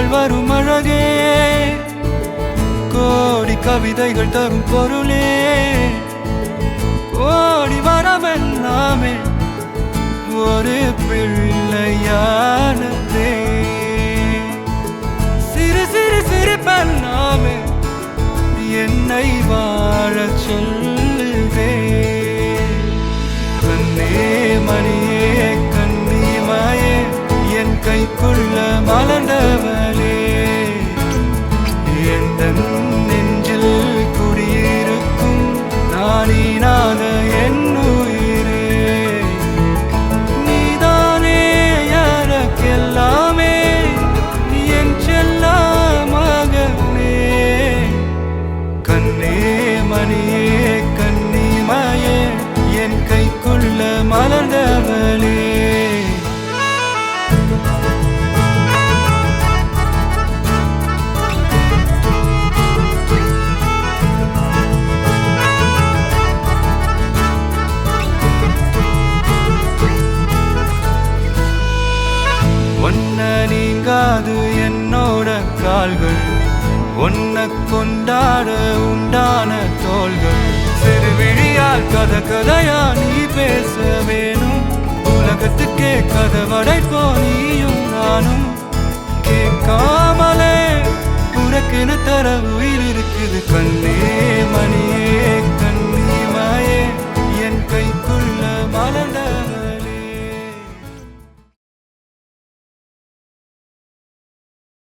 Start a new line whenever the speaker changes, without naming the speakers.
கண்கள் வரும் அழகே, கோடி கவிதைகள் தரும் பொருளே, கோடி வரமெல்லாமே ஒரு பிள்ளையானதே. சிறு சிறு சிரிப்பெல்லாமே என்னை வாழச் சொல்லுதே. கண்ணே மணியே கண்ணிமாயே என் கைக்குள்ள மலர்ந்தவளே, எந்த நெஞ்சில் குடியிருக்கும் நானீனாக என் உயிரே. நீதானே எனக்கெல்லாமே என் செல்ல மகனே. கண்ணே மணியே கண்ணிமாயே என் கைக்குள்ள மலர்ந்தவளே. ஒன்ன நீங்காது என்னோட கால்கள், ஒன்ன கொண்டாட உண்டான தோள்கள். சிறு விழியால் கதை கதையா நீ பேச வேணும், உலகத்துக்கே கதை வடைப்போ நீயும் நானும். கேட்காமலே உனக்கென தர உயிர் இருக்குது கண்ணே